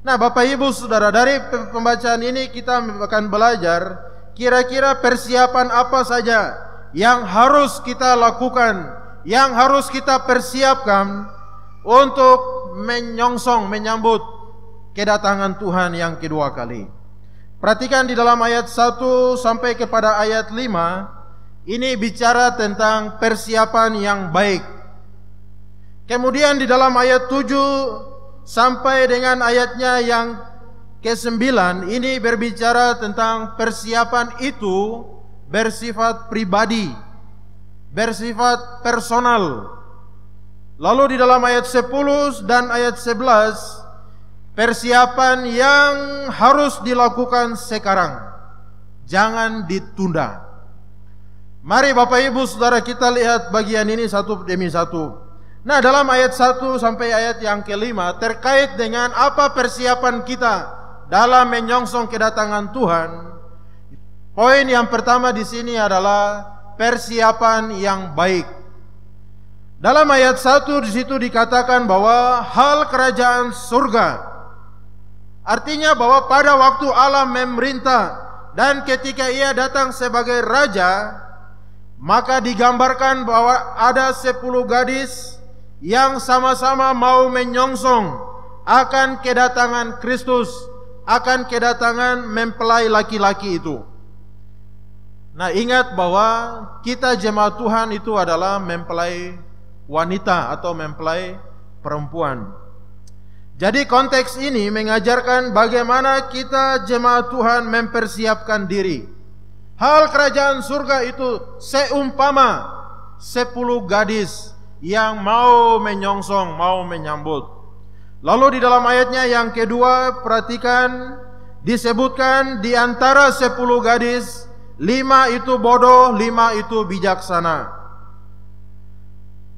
Nah, Bapak Ibu Saudara, dari pembacaan ini kita akan belajar kira-kira persiapan apa saja yang harus kita lakukan, yang harus kita persiapkan untuk menyambut kedatangan Tuhan yang kedua kali. Perhatikan di dalam ayat 1 sampai kepada ayat 5, ini bicara tentang persiapan yang baik. Kemudian di dalam ayat 7 sampai dengan ayatnya yang ke-9, ini berbicara tentang persiapan itu bersifat pribadi, bersifat personal. Lalu di dalam ayat 10 dan ayat 11, persiapan yang harus dilakukan sekarang, jangan ditunda. Mari Bapak Ibu Saudara kita lihat bagian ini satu demi satu. Nah, dalam ayat 1 sampai ayat yang ke-5 terkait dengan apa persiapan kita dalam menyongsong kedatangan Tuhan. Poin yang pertama di sini adalah persiapan yang baik. Dalam ayat 1 di situ dikatakan bahwa hal kerajaan surga, artinya bahwa pada waktu Allah memerintah dan ketika Ia datang sebagai raja, maka digambarkan bahwa ada 10 gadis yang sama-sama mau menyongsong akan kedatangan Kristus, akan kedatangan mempelai laki-laki itu. Nah, ingat bahwa kita jemaat Tuhan itu adalah mempelai wanita atau mempelai perempuan. Jadi konteks ini mengajarkan bagaimana kita jemaat Tuhan mempersiapkan diri. Hal kerajaan surga itu seumpama 10 gadis yang mau menyongsong, mau menyambut. Lalu di dalam ayatnya yang kedua, perhatikan, disebutkan di antara 10 gadis, 5 itu bodoh, 5 itu bijaksana.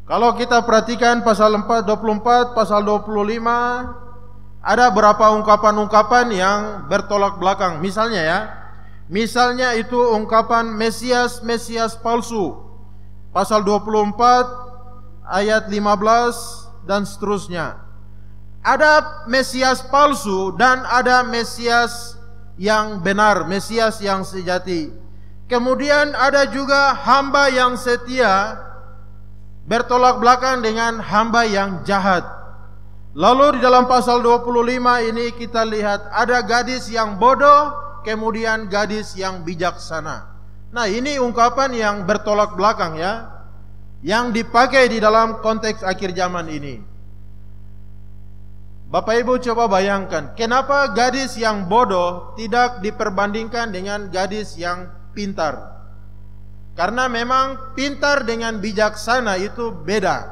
Kalau kita perhatikan pasal 24, pasal 25, ada berapa ungkapan-ungkapan yang bertolak belakang. Misalnya itu ungkapan Mesias palsu. Pasal 24 ayat 15 dan seterusnya. Ada Mesias palsu dan ada Mesias yang benar, Mesias yang sejati. Kemudian ada juga hamba yang setia bertolak belakang dengan hamba yang jahat. Lalu di dalam pasal 25 ini kita lihat ada gadis yang bodoh, kemudian gadis yang bijaksana. Nah, ini ungkapan yang bertolak belakang ya, yang dipakai di dalam konteks akhir zaman ini. Bapak Ibu coba bayangkan, kenapa gadis yang bodoh tidak diperbandingkan dengan gadis yang pintar? Karena memang pintar dengan bijaksana itu beda.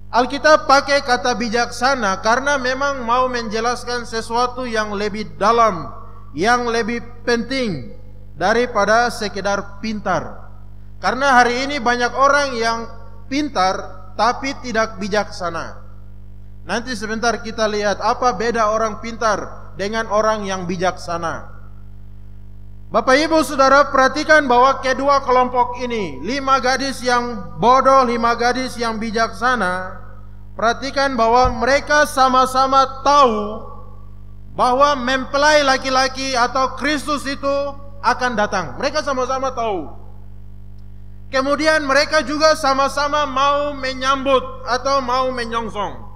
Alkitab pakai kata bijaksana karena memang mau menjelaskan sesuatu yang lebih dalam, yang lebih penting daripada sekedar pintar. Karena hari ini banyak orang yang pintar tapi tidak bijaksana. Nanti sebentar kita lihat apa beda orang pintar dengan orang yang bijaksana. Bapak Ibu Saudara, perhatikan bahwa kedua kelompok ini, 5 gadis yang bodoh, 5 gadis yang bijaksana. Perhatikan bahwa mereka sama-sama tahu bahwa mempelai laki-laki atau Kristus itu akan datang. Mereka sama-sama tahu. Kemudian mereka juga sama-sama mau menyambut atau mau menyongsong.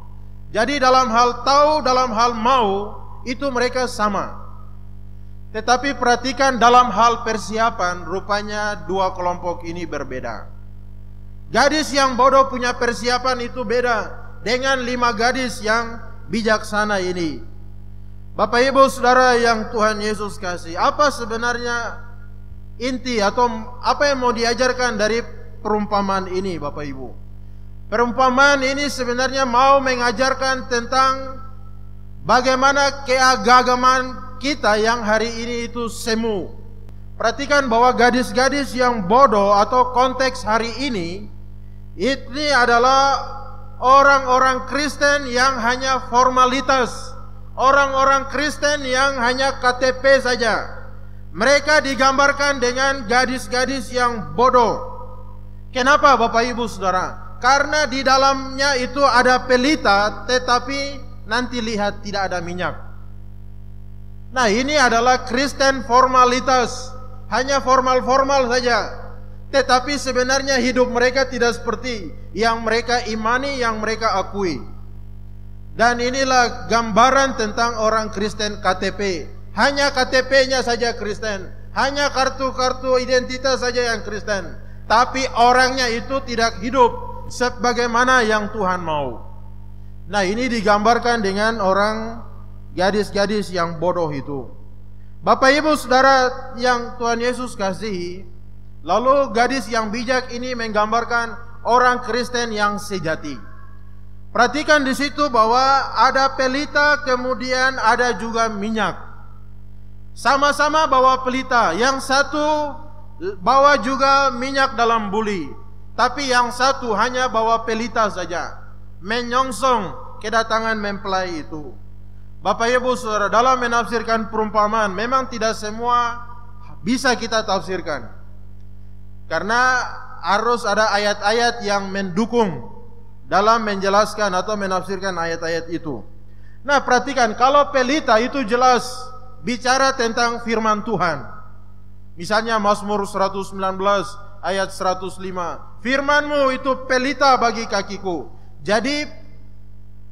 Jadi dalam hal tahu, dalam hal mau, itu mereka sama. Tetapi perhatikan dalam hal persiapan, rupanya dua kelompok ini berbeda. Gadis yang bodoh punya persiapan itu beda dengan 5 gadis yang bijaksana ini. Bapak Ibu Saudara yang Tuhan Yesus kasih, apa sebenarnya inti atau apa yang mau diajarkan dari perumpamaan ini, Bapak Ibu? Perumpamaan ini sebenarnya mau mengajarkan tentang bagaimana keagamaan kita yang hari ini itu semu. Perhatikan bahwa gadis-gadis yang bodoh atau konteks hari ini adalah orang-orang Kristen yang hanya formalitas, orang-orang Kristen yang hanya KTP saja. Mereka digambarkan dengan gadis-gadis yang bodoh. Kenapa Bapak Ibu Saudara? Karena di dalamnya itu ada pelita, tetapi nanti lihat tidak ada minyak. Nah, ini adalah Kristen formalitas, hanya formal-formal saja. Tetapi sebenarnya hidup mereka tidak seperti yang mereka imani, yang mereka akui. Dan inilah gambaran tentang orang Kristen KTP. Hanya KTP-nya saja Kristen, hanya kartu-kartu identitas saja yang Kristen. Tapi orangnya itu tidak hidup sebagaimana yang Tuhan mau. Nah, ini digambarkan dengan orang gadis-gadis yang bodoh itu. Bapak Ibu Saudara yang Tuhan Yesus kasihi, lalu gadis yang bijak ini menggambarkan orang Kristen yang sejati. Perhatikan di situ bahwa ada pelita, kemudian ada juga minyak. Sama-sama bawa pelita, yang satu bawa juga minyak dalam buli, tapi yang satu hanya bawa pelita saja, menyongsong kedatangan mempelai itu. Bapak Ibu Saudara, dalam menafsirkan perumpamaan memang tidak semua bisa kita tafsirkan, karena harus ada ayat-ayat yang mendukung dalam menjelaskan atau menafsirkan ayat-ayat itu. Nah, perhatikan, kalau pelita itu jelas bicara tentang firman Tuhan. Misalnya Mazmur 119 ayat 105, firman-Mu itu pelita bagi kakiku. Jadi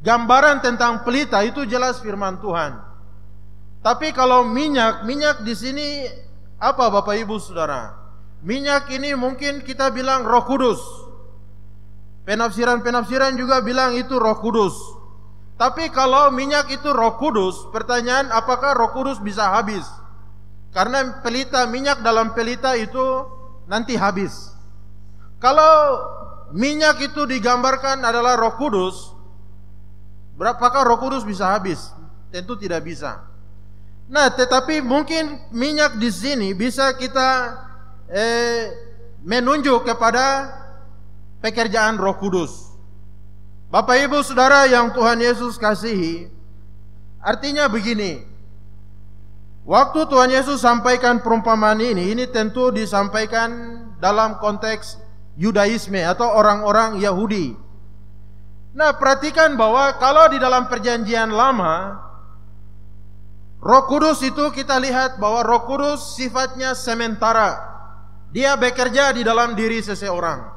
gambaran tentang pelita itu jelas firman Tuhan. Tapi kalau minyak di sini apa Bapak Ibu Saudara? Minyak ini mungkin kita bilang Roh Kudus. Penafsiran juga bilang itu Roh Kudus. Tapi kalau minyak itu Roh Kudus, pertanyaan apakah Roh Kudus bisa habis? Karena pelita, minyak dalam pelita itu nanti habis. Kalau minyak itu digambarkan adalah Roh Kudus, berapakah Roh Kudus bisa habis? Tentu tidak bisa. Nah, tetapi mungkin minyak di sini bisa kita menunjuk kepada pekerjaan Roh Kudus. Bapak Ibu Saudara yang Tuhan Yesus kasihi, artinya begini. Waktu Tuhan Yesus sampaikan perumpamaan ini tentu disampaikan dalam konteks Yudaisme atau orang-orang Yahudi. Nah, perhatikan bahwa kalau di dalam perjanjian lama, Roh Kudus itu kita lihat bahwa Roh Kudus sifatnya sementara. Dia bekerja di dalam diri seseorang.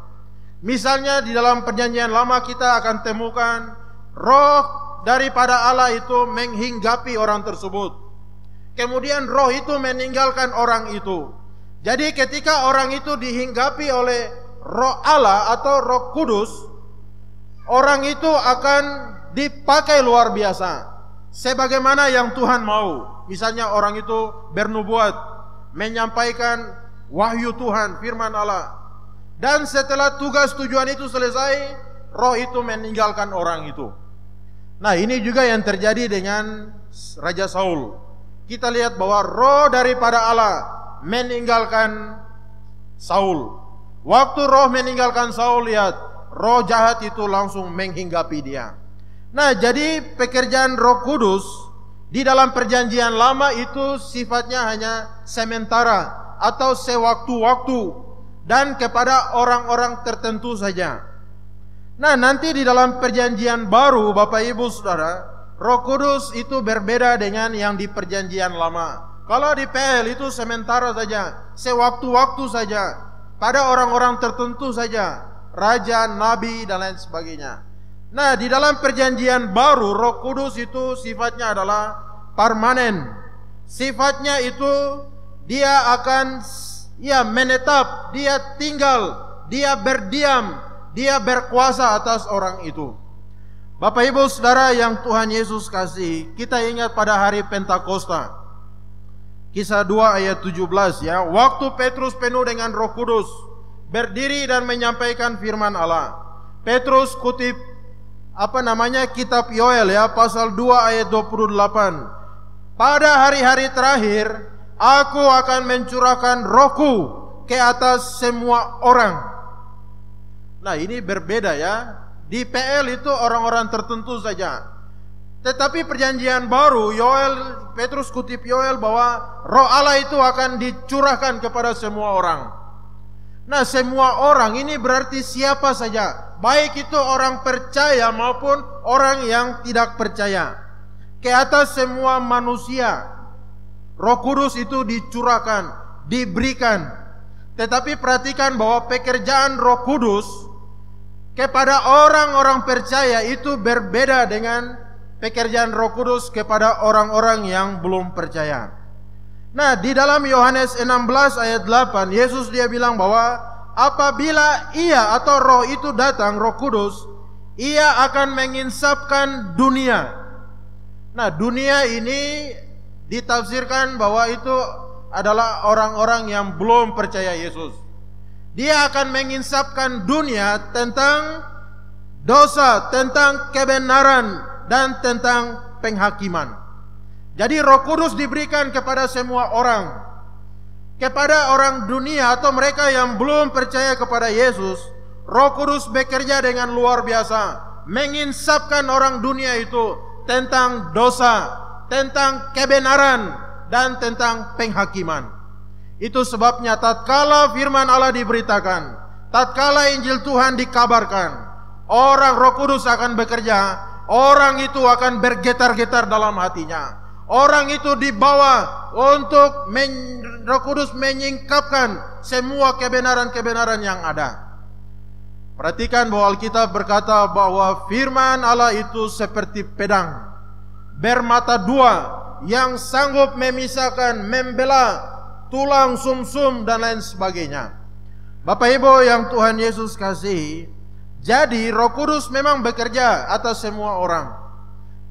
Misalnya di dalam perjanjian lama kita akan temukan roh daripada Allah itu menghinggapi orang tersebut. Kemudian roh itu meninggalkan orang itu. Jadi ketika orang itu dihinggapi oleh roh Allah atau Roh Kudus, orang itu akan dipakai luar biasa sebagaimana yang Tuhan mau. Misalnya orang itu bernubuat, menyampaikan wahyu Tuhan, firman Allah. Dan setelah tugas tujuan itu selesai, roh itu meninggalkan orang itu. Nah, ini juga yang terjadi dengan Raja Saul. Kita lihat bahwa roh daripada Allah meninggalkan Saul. Waktu roh meninggalkan Saul, lihat, roh jahat itu langsung menghinggapi dia. Nah, jadi pekerjaan Roh Kudus di dalam perjanjian lama itu sifatnya hanya sementara atau sewaktu-waktu dan kepada orang-orang tertentu saja. Nah, nanti di dalam perjanjian baru Bapak Ibu Saudara, Roh Kudus itu berbeda dengan yang di perjanjian lama. Kalau di PL itu sementara saja, sewaktu-waktu saja, pada orang-orang tertentu saja, raja, nabi dan lain sebagainya. Nah, di dalam perjanjian baru Roh Kudus itu sifatnya adalah permanen. Sifatnya itu dia akan menetap, dia tinggal, dia berdiam, dia berkuasa atas orang itu. Bapak Ibu Saudara yang Tuhan Yesus kasih, kita ingat pada hari Pentakosta, Kisah 2 ayat 17 ya. Waktu Petrus penuh dengan Roh Kudus, berdiri dan menyampaikan firman Allah. Petrus kutip kitab Yoel ya, pasal 2 ayat 28. Pada hari-hari terakhir Aku akan mencurahkan rohku ke atas semua orang. Nah, ini berbeda ya. Di PL itu orang-orang tertentu saja. Tetapi perjanjian baru, Petrus kutip Yoel bahwa roh Allah itu akan dicurahkan kepada semua orang. Nah, semua orang ini berarti siapa saja. baik itu orang percaya maupun orang yang tidak percaya. Ke atas semua manusia Roh Kudus itu dicurahkan, diberikan. Tetapi perhatikan bahwa pekerjaan Roh Kudus kepada orang-orang percaya itu berbeda dengan pekerjaan Roh Kudus kepada orang-orang yang belum percaya. Nah, di dalam Yohanes 16 ayat 8, Yesus dia bilang bahwa apabila ia atau Roh itu datang, Roh Kudus, ia akan menginsapkan dunia. Nah, dunia ini ditafsirkan bahwa itu adalah orang-orang yang belum percaya Yesus. Dia akan menginsapkan dunia tentang dosa, tentang kebenaran, dan tentang penghakiman. Jadi Roh Kudus diberikan kepada semua orang. Kepada orang dunia atau mereka yang belum percaya kepada Yesus, Roh Kudus bekerja dengan luar biasa, menginsapkan orang dunia itu tentang dosa, tentang kebenaran, dan tentang penghakiman. Itu sebabnya tatkala firman Allah diberitakan, tatkala Injil Tuhan dikabarkan, orang Roh Kudus akan bekerja, orang itu akan bergetar-getar dalam hatinya. Orang itu dibawa untuk Roh Kudus menyingkapkan semua kebenaran-kebenaran yang ada. Perhatikan bahwa Alkitab berkata bahwa firman Allah itu seperti pedang bermata dua yang sanggup memisahkan, membelah tulang, sumsum, dan lain sebagainya. Bapak Ibu yang Tuhan Yesus kasih, jadi Roh Kudus memang bekerja atas semua orang.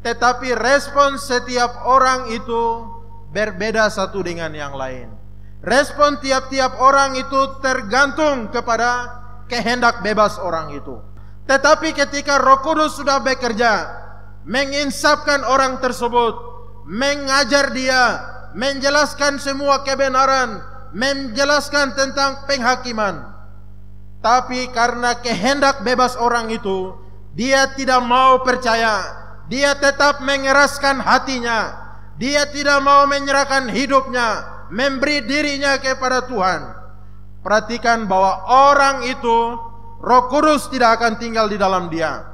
Tetapi respon setiap orang itu berbeda satu dengan yang lain. Respon tiap-tiap orang itu tergantung kepada kehendak bebas orang itu. Tetapi ketika Roh Kudus sudah bekerja, menginsapkan orang tersebut, mengajar dia, menjelaskan semua kebenaran, menjelaskan tentang penghakiman. Tapi karena kehendak bebas orang itu, dia tidak mau percaya. Dia tetap mengeraskan hatinya. Dia tidak mau menyerahkan hidupnya, memberi dirinya kepada Tuhan. Perhatikan bahwa orang itu, Roh Kudus tidak akan tinggal di dalam dia.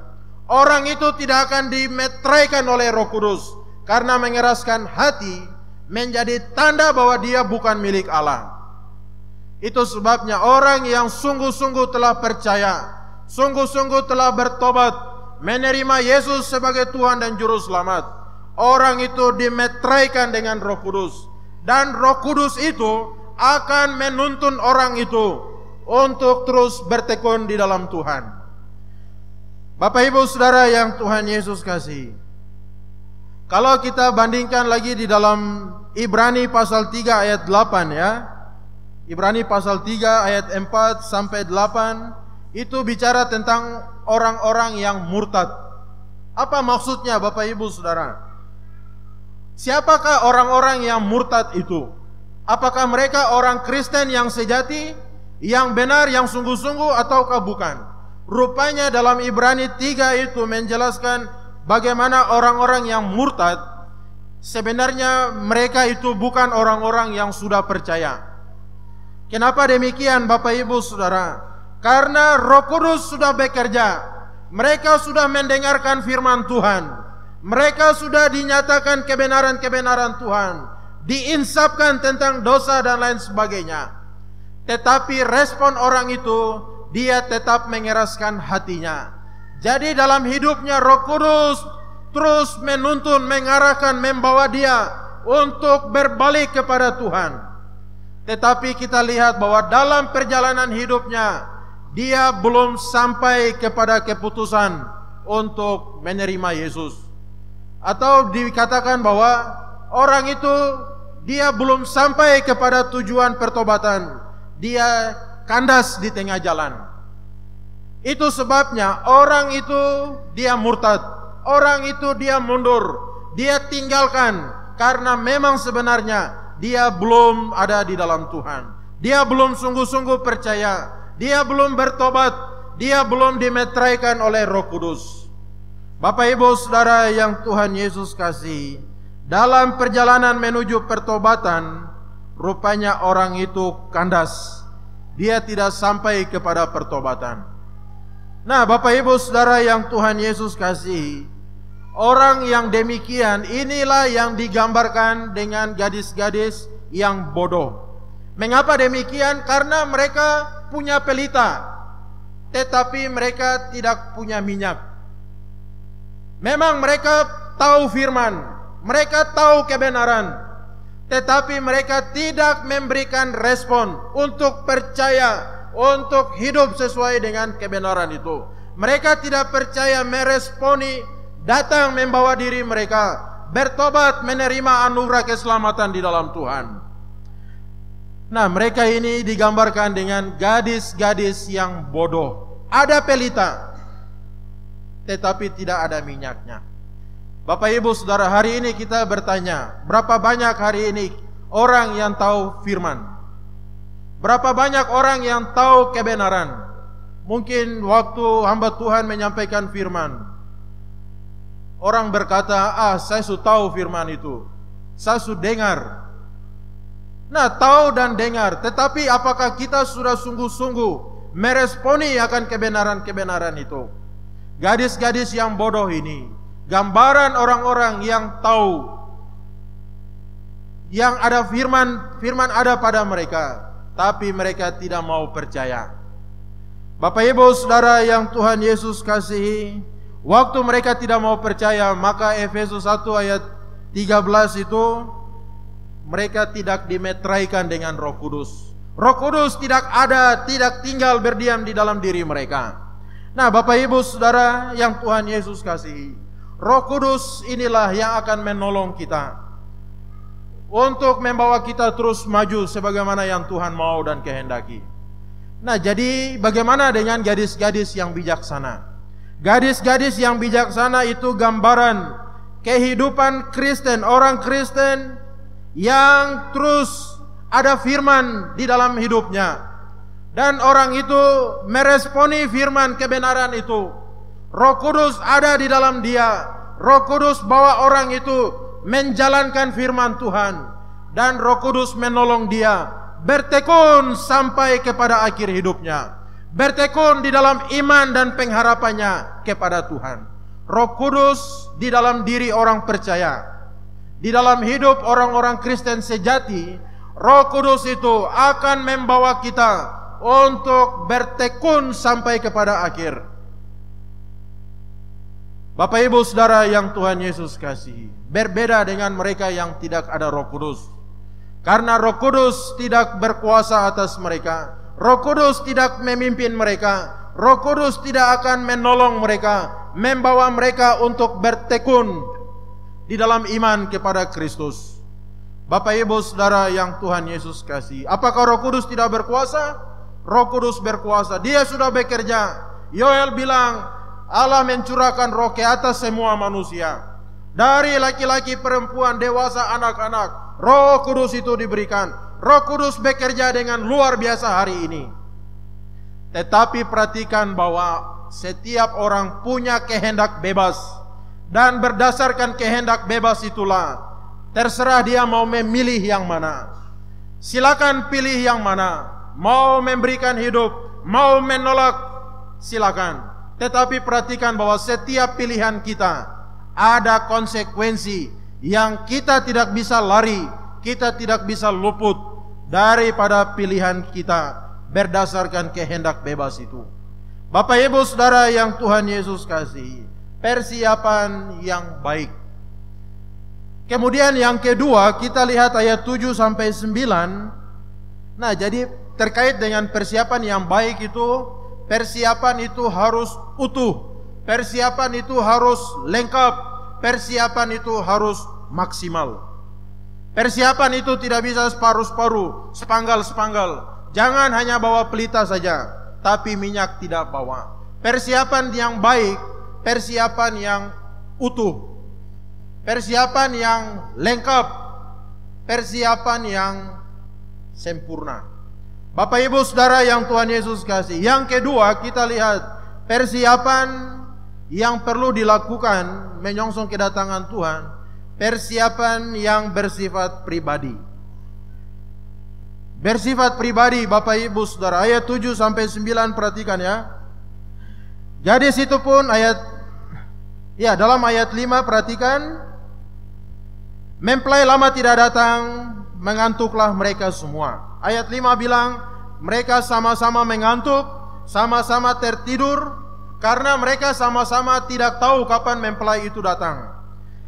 Orang itu tidak akan dimeteraikan oleh Roh Kudus, karena mengeraskan hati menjadi tanda bahwa dia bukan milik Allah. Itu sebabnya orang yang sungguh-sungguh telah percaya, sungguh-sungguh telah bertobat, menerima Yesus sebagai Tuhan dan Juru Selamat, orang itu dimeteraikan dengan Roh Kudus. Dan Roh Kudus itu akan menuntun orang itu untuk terus bertekun di dalam Tuhan. Bapak Ibu Saudara yang Tuhan Yesus kasih, kalau kita bandingkan lagi di dalam Ibrani pasal 3 ayat 8 ya, Ibrani pasal 3 ayat 4 sampai 8, itu bicara tentang orang-orang yang murtad. Apa maksudnya Bapak Ibu Saudara? Siapakah orang-orang yang murtad itu? Apakah mereka orang Kristen yang sejati, yang benar, yang sungguh-sungguh, ataukah bukan? Rupanya dalam Ibrani 3 itu menjelaskan bagaimana orang-orang yang murtad, sebenarnya mereka itu bukan orang-orang yang sudah percaya. Kenapa demikian Bapak Ibu Saudara? Karena Roh Kudus sudah bekerja. Mereka sudah mendengarkan firman Tuhan. Mereka sudah dinyatakan kebenaran-kebenaran Tuhan, diinsapkan tentang dosa dan lain sebagainya. Tetapi respon orang itu, dia tetap mengeraskan hatinya. Jadi dalam hidupnya Roh Kudus terus menuntun, mengarahkan, membawa dia untuk berbalik kepada Tuhan. Tetapi kita lihat bahwa dalam perjalanan hidupnya, dia belum sampai kepada keputusan untuk menerima Yesus. Atau dikatakan bahwa orang itu dia belum sampai kepada tujuan pertobatan. Dia kandas di tengah jalan. Itu sebabnya orang itu dia murtad. Orang itu dia mundur. Dia tinggalkan karena memang sebenarnya dia belum ada di dalam Tuhan. Dia belum sungguh-sungguh percaya. Dia belum bertobat, dia belum dimeteraikan oleh Roh Kudus. Bapak Ibu Saudara yang Tuhan Yesus kasih, dalam perjalanan menuju pertobatan, rupanya orang itu kandas. Dia tidak sampai kepada pertobatan. Nah, Bapak Ibu Saudara yang Tuhan Yesus kasihi, orang yang demikian inilah yang digambarkan dengan gadis-gadis yang bodoh. Mengapa demikian? Karena mereka punya pelita, tetapi mereka tidak punya minyak. Memang mereka tahu firman, mereka tahu kebenaran, tetapi mereka tidak memberikan respon untuk percaya, untuk hidup sesuai dengan kebenaran itu. Mereka tidak percaya meresponi datang membawa diri mereka bertobat, menerima anugerah keselamatan di dalam Tuhan. Nah, mereka ini digambarkan dengan gadis-gadis yang bodoh. Ada pelita, tetapi tidak ada minyaknya. Bapak Ibu Saudara, hari ini kita bertanya, berapa banyak hari ini orang yang tahu firman? Berapa banyak orang yang tahu kebenaran? Mungkin waktu hamba Tuhan menyampaikan firman, orang berkata, saya sudah tahu firman itu, saya sudah dengar. Nah, tahu dan dengar, tetapi apakah kita sudah sungguh-sungguh meresponi akan kebenaran-kebenaran itu? Gadis-gadis yang bodoh ini gambaran orang-orang yang tahu, yang ada firman ada pada mereka, tapi mereka tidak mau percaya. Bapak Ibu Saudara yang Tuhan Yesus kasihi, waktu mereka tidak mau percaya, maka Efesus 1 ayat 13 itu, mereka tidak dimeteraikan dengan Roh Kudus. Roh Kudus tidak ada, tidak tinggal berdiam di dalam diri mereka. Nah, Bapak Ibu Saudara yang Tuhan Yesus kasihi, Roh Kudus inilah yang akan menolong kita untuk membawa kita terus maju sebagaimana yang Tuhan mau dan kehendaki. Nah, jadi bagaimana dengan gadis-gadis yang bijaksana? Gadis-gadis yang bijaksana itu gambaran kehidupan Kristen, orang Kristen yang terus ada firman di dalam hidupnya, dan orang itu meresponi firman kebenaran itu. Roh Kudus ada di dalam dia. Roh Kudus bawa orang itu menjalankan firman Tuhan, dan Roh Kudus menolong dia bertekun sampai kepada akhir hidupnya, bertekun di dalam iman dan pengharapannya kepada Tuhan. Roh Kudus di dalam diri orang percaya, di dalam hidup orang-orang Kristen sejati, Roh Kudus itu akan membawa kita untuk bertekun sampai kepada akhir. Bapak Ibu Saudara yang Tuhan Yesus kasihi, berbeda dengan mereka yang tidak ada Roh Kudus. Karena Roh Kudus tidak berkuasa atas mereka, Roh Kudus tidak memimpin mereka, Roh Kudus tidak akan menolong mereka, membawa mereka untuk bertekun di dalam iman kepada Kristus. Bapak Ibu Saudara yang Tuhan Yesus kasihi, apakah Roh Kudus tidak berkuasa? Roh Kudus berkuasa, dia sudah bekerja. Yoel bilang, Allah mencurahkan roh ke atas semua manusia, dari laki-laki, perempuan, dewasa, anak-anak. Roh Kudus itu diberikan. Roh Kudus bekerja dengan luar biasa hari ini. Tetapi perhatikan bahwa setiap orang punya kehendak bebas, dan berdasarkan kehendak bebas itulah terserah dia mau memilih yang mana. Silakan pilih yang mana. Mau memberikan hidup, mau menolak, silakan. Tetapi perhatikan bahwa setiap pilihan kita ada konsekuensi yang kita tidak bisa lari, kita tidak bisa luput daripada pilihan kita berdasarkan kehendak bebas itu. Bapak Ibu Saudara yang Tuhan Yesus kasihi, persiapan yang baik. Kemudian yang kedua, kita lihat ayat 7 sampai 9. Nah, jadi terkait dengan persiapan yang baik itu, persiapan itu harus utuh, persiapan itu harus lengkap, persiapan itu harus maksimal. Persiapan itu tidak bisa separuh-separuh, sepanggal-sepanggal. Jangan hanya bawa pelita saja, tapi minyak tidak bawa. Persiapan yang baik, persiapan yang utuh, persiapan yang lengkap, persiapan yang sempurna. Bapak Ibu Saudara yang Tuhan Yesus kasih, yang kedua kita lihat persiapan yang perlu dilakukan menyongsong kedatangan Tuhan, persiapan yang bersifat pribadi. Bersifat pribadi Bapak Ibu Saudara, ayat 7 sampai 9 perhatikan ya. Gadis itu pun dalam ayat 5 perhatikan, mempelai lama tidak datang, mengantuklah mereka semua. Ayat 5 bilang, mereka sama-sama mengantuk, sama-sama tertidur, karena mereka sama-sama tidak tahu kapan mempelai itu datang.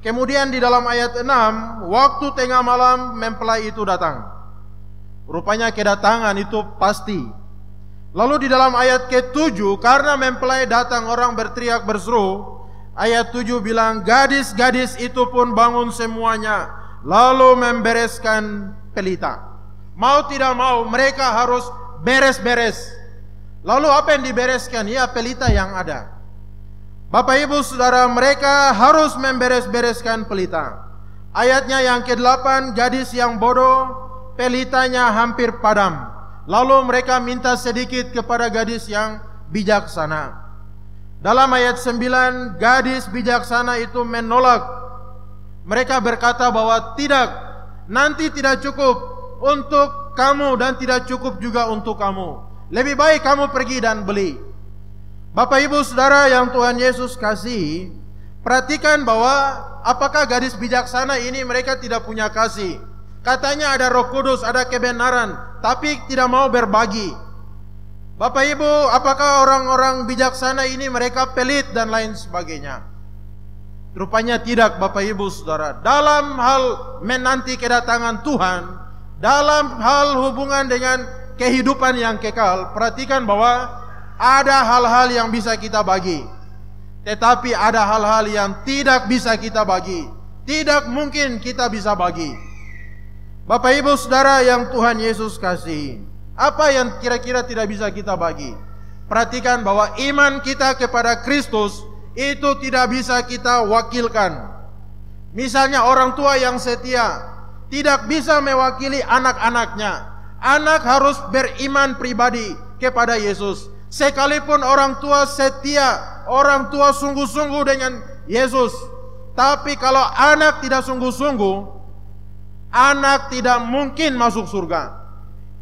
Kemudian di dalam ayat 6, waktu tengah malam mempelai itu datang. Rupanya kedatangan itu pasti. Lalu di dalam ayat ke-7, karena mempelai datang, orang berteriak berseru. Ayat 7 bilang, gadis-gadis itu pun bangun semuanya, lalu membereskan pelita. Mau tidak mau mereka harus beres-beres. Lalu apa yang dibereskan? Ya, pelita yang ada. Bapak ibu saudara, mereka harus memberes-bereskan pelita. Ayatnya yang ke-8, gadis yang bodoh, pelitanya hampir padam. Lalu mereka minta sedikit kepada gadis yang bijaksana. Dalam ayat 9, gadis bijaksana itu menolak. Mereka berkata bahwa tidak, nanti tidak cukup untuk kamu dan tidak cukup juga untuk kamu. Lebih baik kamu pergi dan beli. Bapak ibu saudara yang Tuhan Yesus kasih, perhatikan bahwa apakah gadis bijaksana ini mereka tidak punya kasih. Katanya ada Roh Kudus, ada kebenaran, tapi tidak mau berbagi. Bapak ibu, apakah orang-orang bijaksana ini mereka pelit dan lain sebagainya? Rupanya tidak, Bapak ibu saudara. Dalam hal menanti kedatangan Tuhan, dalam hal hubungan dengan kehidupan yang kekal, perhatikan bahwa ada hal-hal yang bisa kita bagi, tetapi ada hal-hal yang tidak bisa kita bagi. Tidak mungkin kita bisa bagi. Bapak ibu saudara yang Tuhan Yesus kasih, apa yang kira-kira tidak bisa kita bagi? Perhatikan bahwa iman kita kepada Kristus itu tidak bisa kita wakilkan. Misalnya orang tua yang setia tidak bisa mewakili anak-anaknya. Anak harus beriman pribadi kepada Yesus. Sekalipun orang tua setia, orang tua sungguh-sungguh dengan Yesus, tapi kalau anak tidak sungguh-sungguh, anak tidak mungkin masuk surga.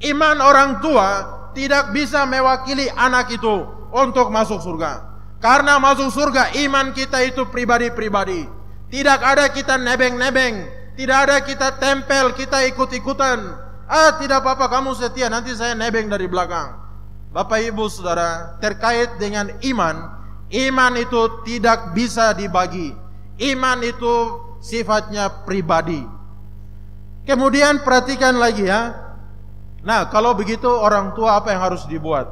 Iman orang tua tidak bisa mewakili anak itu untuk masuk surga. Karena masuk surga iman kita itu pribadi-pribadi. Tidak ada kita nebeng-nebeng, tidak ada kita tempel, kita ikut-ikutan. Tidak apa-apa, kamu setia, nanti saya nebeng dari belakang. Bapak ibu saudara, terkait dengan iman, iman itu tidak bisa dibagi. Iman itu sifatnya pribadi. Kemudian perhatikan lagi ya. Nah, kalau begitu orang tua apa yang harus dibuat?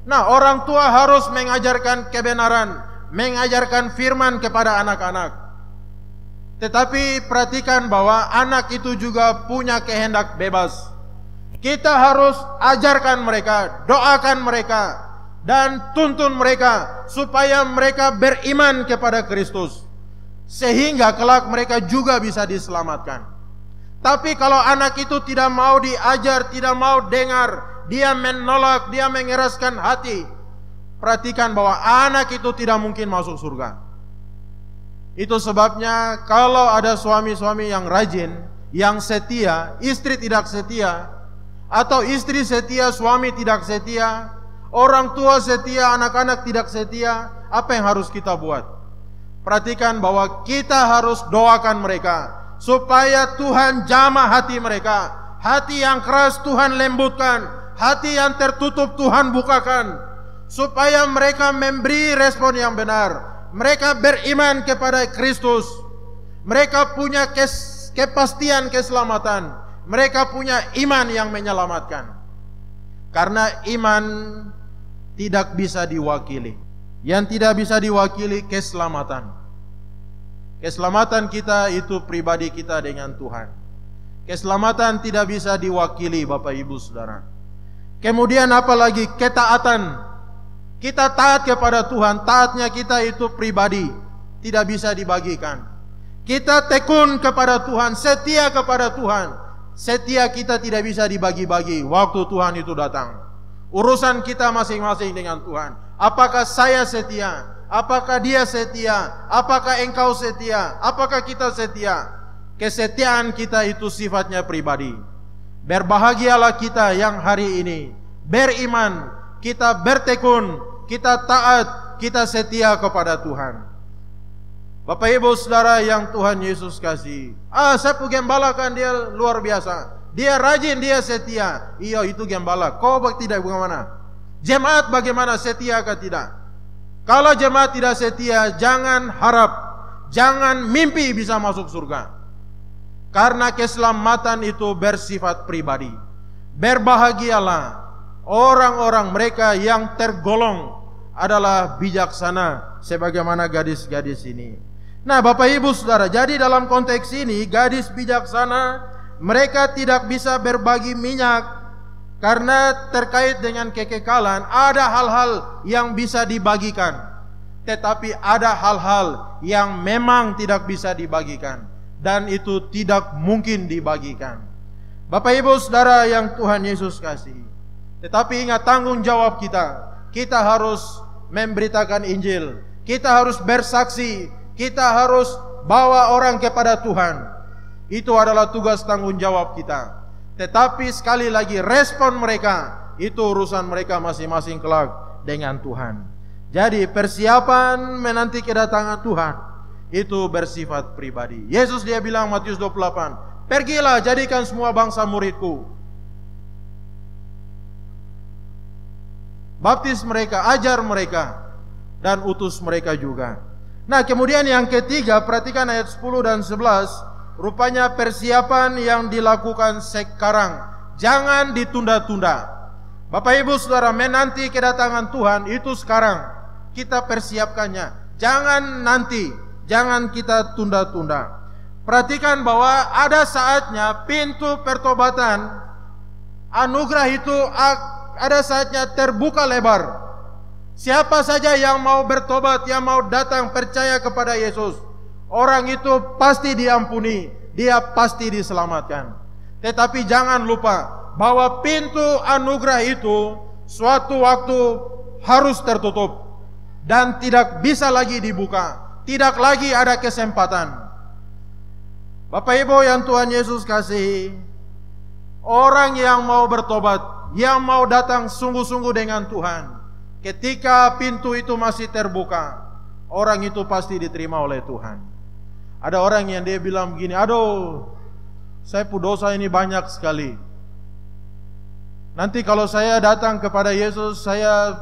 Nah, orang tua harus mengajarkan kebenaran, mengajarkan firman kepada anak-anak. Tetapi perhatikan bahwa anak itu juga punya kehendak bebas. Kita harus ajarkan mereka, doakan mereka, dan tuntun mereka supaya mereka beriman kepada Kristus, sehingga kelak mereka juga bisa diselamatkan. Tapi kalau anak itu tidak mau diajar, tidak mau dengar, dia menolak, dia mengeraskan hati, perhatikan bahwa anak itu tidak mungkin masuk surga. Itu sebabnya kalau ada suami-suami yang rajin, yang setia, istri tidak setia, atau istri setia, suami tidak setia, orang tua setia, anak-anak tidak setia, apa yang harus kita buat? Perhatikan bahwa kita harus doakan mereka supaya Tuhan jamah hati mereka. Hati yang keras Tuhan lembutkan, hati yang tertutup Tuhan bukakan, supaya mereka memberi respon yang benar. Mereka beriman kepada Kristus. Mereka punya kepastian keselamatan. Mereka punya iman yang menyelamatkan. Karena iman tidak bisa diwakili. Yang tidak bisa diwakili keselamatan. Keselamatan kita itu pribadi kita dengan Tuhan. Keselamatan tidak bisa diwakili, Bapak Ibu Saudara. Kemudian apalagi ketaatan. Kita taat kepada Tuhan, taatnya kita itu pribadi, tidak bisa dibagikan. Kita tekun kepada Tuhan, setia kepada Tuhan. Setia kita tidak bisa dibagi-bagi waktu Tuhan itu datang. Urusan kita masing-masing dengan Tuhan. Apakah saya setia? Apakah dia setia? Apakah engkau setia? Apakah kita setia? Kesetiaan kita itu sifatnya pribadi. Berbahagialah kita yang hari ini beriman, kita bertekun, kita taat, kita setia kepada Tuhan. Bapak Ibu Saudara yang Tuhan Yesus kasih, saya gembala kan dia luar biasa, dia rajin, dia setia. Iya, itu gembala. Kau tidak bagaimana? Jemaat bagaimana, setia atau tidak? Kalau jemaat tidak setia, jangan harap, jangan mimpi bisa masuk surga. Karena keselamatan itu bersifat pribadi. Berbahagialah orang-orang mereka yang tergolong adalah bijaksana sebagaimana gadis-gadis ini. Nah, Bapak Ibu Saudara, jadi dalam konteks ini gadis bijaksana mereka tidak bisa berbagi minyak karena terkait dengan kekekalan. Ada hal-hal yang bisa dibagikan, tetapi ada hal-hal yang memang tidak bisa dibagikan, dan itu tidak mungkin dibagikan. Bapak Ibu Saudara yang Tuhan Yesus kasih, tetapi ingat tanggung jawab kita. Kita harus memberitakan Injil, kita harus bersaksi, kita harus bawa orang kepada Tuhan. Itu adalah tugas tanggung jawab kita. Tetapi sekali lagi, respon mereka itu urusan mereka masing-masing kelak dengan Tuhan. Jadi persiapan menanti kedatangan Tuhan itu bersifat pribadi. Yesus dia bilang Matius 28, pergilah jadikan semua bangsa muridku, baptis mereka, ajar mereka, dan utus mereka juga. Nah, kemudian yang ketiga, perhatikan ayat 10 dan 11. Rupanya persiapan yang dilakukan sekarang, jangan ditunda-tunda. Bapak Ibu Saudara, menanti kedatangan Tuhan itu sekarang kita persiapkannya. Jangan nanti, jangan kita tunda-tunda. Perhatikan bahwa ada saatnya pintu pertobatan, anugerah itu ada saatnya terbuka lebar. Siapa saja yang mau bertobat, yang mau datang percaya kepada Yesus, orang itu pasti diampuni, dia pasti diselamatkan. Tetapi jangan lupa bahwa pintu anugerah itu suatu waktu harus tertutup dan tidak bisa lagi dibuka, tidak lagi ada kesempatan. Bapak Ibu yang Tuhan Yesus kasih, orang yang mau bertobat, yang mau datang sungguh-sungguh dengan Tuhan, ketika pintu itu masih terbuka, orang itu pasti diterima oleh Tuhan. Ada orang yang dia bilang begini, aduh, saya dosa ini banyak sekali. Nanti kalau saya datang kepada Yesus, saya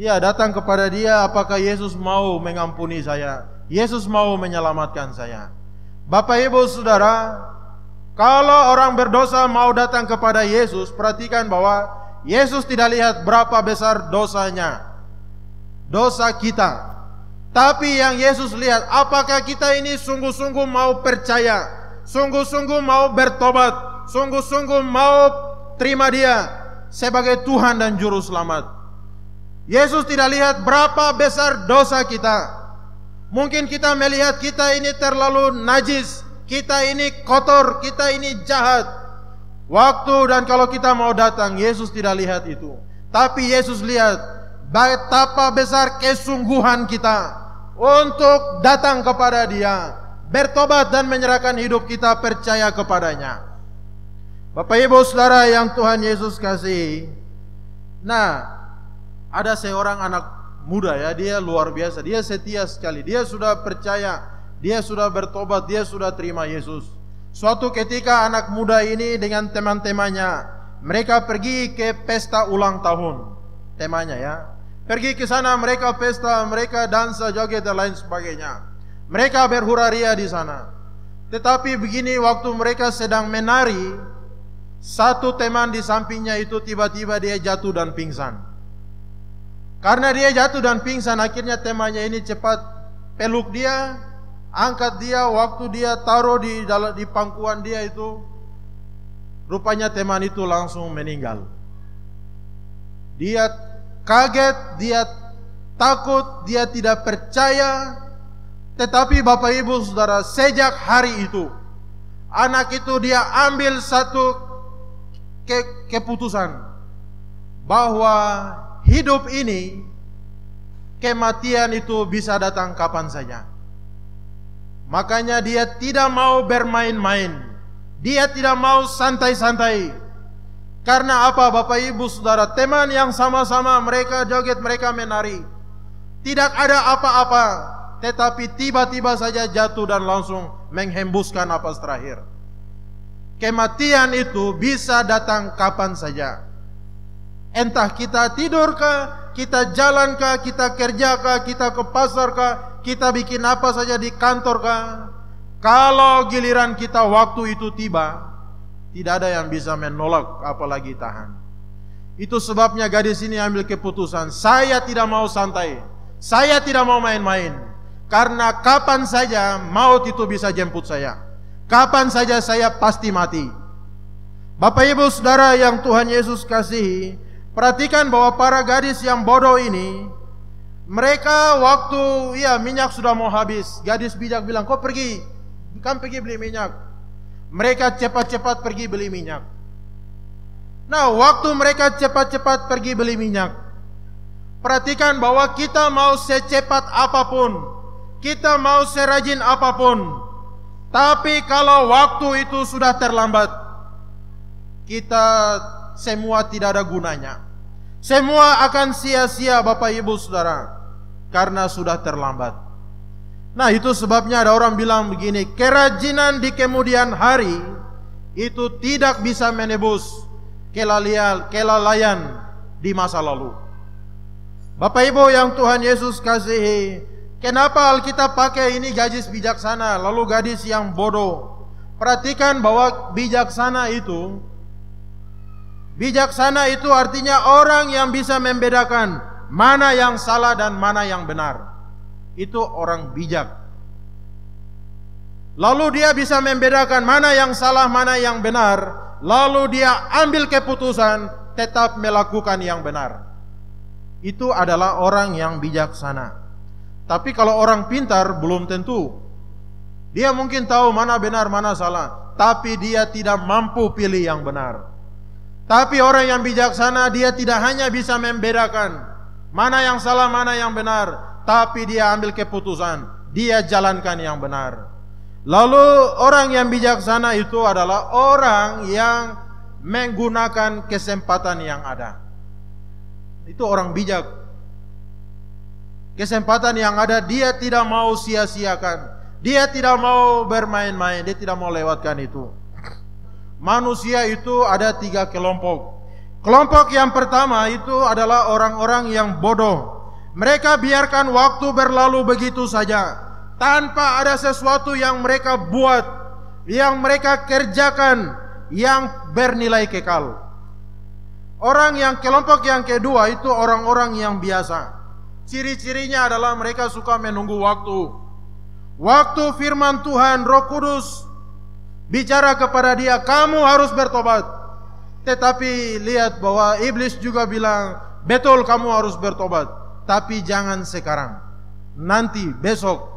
datang kepada dia, apakah Yesus mau mengampuni saya? Yesus mau menyelamatkan saya? Bapak Ibu Saudara, kalau orang berdosa mau datang kepada Yesus, perhatikan bahwa Yesus tidak lihat berapa besar dosanya, dosa kita. Tapi yang Yesus lihat, apakah kita ini sungguh-sungguh mau percaya, sungguh-sungguh mau bertobat, sungguh-sungguh mau terima dia sebagai Tuhan dan Juru Selamat. Yesus tidak lihat berapa besar dosa kita. Mungkin kita melihat kita ini terlalu najis, kita ini kotor, kita ini jahat. Waktu dan kalau kita mau datang, Yesus tidak lihat itu. Tapi Yesus lihat betapa besar kesungguhan kita untuk datang kepada dia, bertobat dan menyerahkan hidup kita percaya kepadanya. Bapak Ibu Saudara yang Tuhan Yesus kasih. Nah, ada seorang anak muda ya, dia luar biasa, dia setia sekali, dia sudah percaya, dia sudah bertobat, dia sudah terima Yesus. Suatu ketika anak muda ini dengan teman-temannya, mereka pergi ke pesta ulang tahun, temanya ya. Pergi ke sana, mereka pesta, mereka dansa, joget dan lain sebagainya. Mereka berhura-ria di sana. Tetapi begini, waktu mereka sedang menari, satu teman di sampingnya itu tiba-tiba dia jatuh dan pingsan. Karena dia jatuh dan pingsan, akhirnya temannya ini cepat peluk dia, angkat dia. Waktu dia taruh di pangkuan dia itu, rupanya teman itu langsung meninggal. Dia kaget, dia takut, dia tidak percaya. Tetapi Bapak Ibu Saudara, sejak hari itu, anak itu dia ambil satu keputusan bahwa hidup ini, kematian itu bisa datang kapan saja. Makanya dia tidak mau bermain-main, dia tidak mau santai-santai. Karena apa Bapak Ibu Saudara? Teman yang sama-sama mereka joget, mereka menari. Tidak ada apa-apa, tetapi tiba-tiba saja jatuh dan langsung menghembuskan napas terakhir. Kematian itu bisa datang kapan saja. Entah kita tidurkah, kita jalankah, kita kerjakah, kita ke pasarkah, kita bikin apa saja di kantorkah. Kalau giliran kita waktu itu tiba, tidak ada yang bisa menolak apalagi tahan. Itu sebabnya gadis ini ambil keputusan, saya tidak mau santai, saya tidak mau main-main. Karena kapan saja maut itu bisa jemput saya, kapan saja saya pasti mati. Bapak Ibu Saudara yang Tuhan Yesus kasihi, perhatikan bahwa para gadis yang bodoh ini, mereka waktu minyak sudah mau habis, gadis bijak bilang, kau pergi, kamu pergi beli minyak. Mereka cepat-cepat pergi beli minyak. Nah, waktu mereka cepat-cepat pergi beli minyak, perhatikan bahwa kita mau secepat apapun, kita mau serajin apapun, tapi kalau waktu itu sudah terlambat, kita semua tidak ada gunanya. Semua akan sia-sia Bapak Ibu Saudara, karena sudah terlambat. Nah, itu sebabnya ada orang bilang begini, kerajinan di kemudian hari itu tidak bisa menebus kelalaian di masa lalu. Bapak Ibu yang Tuhan Yesus kasihi, kenapa Alkitab pakai ini gadis bijaksana lalu gadis yang bodoh? Perhatikan bahwa bijaksana itu artinya orang yang bisa membedakan mana yang salah dan mana yang benar. Itu orang bijak. Lalu dia bisa membedakan mana yang salah, mana yang benar. Lalu dia ambil keputusan tetap melakukan yang benar. Itu adalah orang yang bijaksana. Tapi kalau orang pintar belum tentu. Dia mungkin tahu mana benar, mana salah, tapi dia tidak mampu pilih yang benar. Tapi orang yang bijaksana, dia tidak hanya bisa membedakan mana yang salah, mana yang benar, tapi dia ambil keputusan, dia jalankan yang benar. Lalu orang yang bijaksana itu adalah orang yang menggunakan kesempatan yang ada. Itu orang bijak. Kesempatan yang ada dia tidak mau sia-siakan, dia tidak mau bermain-main, dia tidak mau lewatkan itu. Manusia itu ada 3 kelompok. Kelompok yang pertama itu adalah orang-orang yang bodoh. Mereka biarkan waktu berlalu begitu saja, tanpa ada sesuatu yang mereka buat, yang mereka kerjakan, yang bernilai kekal. Kelompok yang kedua itu orang-orang yang biasa. Ciri-cirinya adalah mereka suka menunggu waktu. Waktu firman Tuhan, Roh Kudus bicara kepada dia, kamu harus bertobat. Tetapi lihat bahwa iblis juga bilang, betul kamu harus bertobat, tapi jangan sekarang, nanti besok.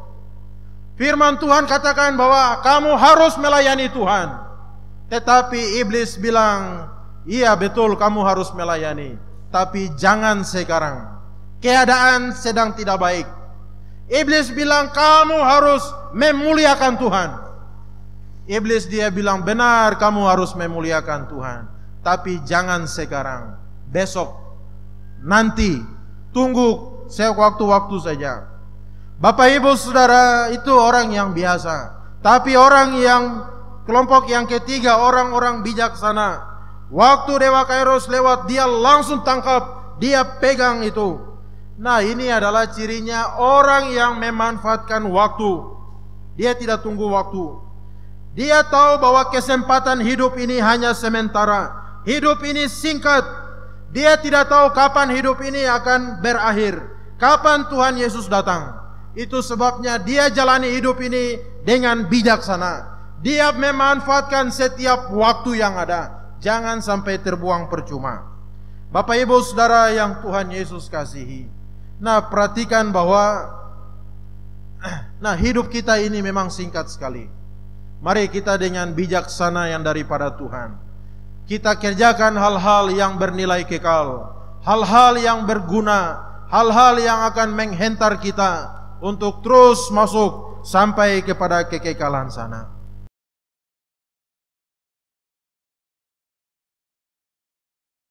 Firman Tuhan katakan bahwa kamu harus melayani Tuhan, tetapi iblis bilang, iya betul kamu harus melayani, tapi jangan sekarang, keadaan sedang tidak baik. Iblis bilang kamu harus memuliakan Tuhan. Iblis dia bilang benar kamu harus memuliakan Tuhan, tapi jangan sekarang, besok, nanti, tunggu sewaktu-waktu saja. Bapak Ibu Saudara, itu orang yang biasa. Tapi orang yang kelompok yang ketiga, orang-orang bijaksana, waktu Dewa Kairos lewat, dia langsung tangkap, dia pegang itu. Nah, ini adalah cirinya orang yang memanfaatkan waktu. Dia tidak tunggu waktu. Dia tahu bahwa kesempatan hidup ini hanya sementara. Hidup ini singkat. Dia tidak tahu kapan hidup ini akan berakhir, kapan Tuhan Yesus datang. Itu sebabnya dia jalani hidup ini dengan bijaksana. Dia memanfaatkan setiap waktu yang ada, jangan sampai terbuang percuma. Bapak Ibu Saudara yang Tuhan Yesus kasihi, nah perhatikan bahwa hidup kita ini memang singkat sekali. Mari kita dengan bijaksana yang daripada Tuhan, kita kerjakan hal-hal yang bernilai kekal, hal-hal yang berguna, hal-hal yang akan menghentar kita untuk terus masuk sampai kepada kekekalan sana.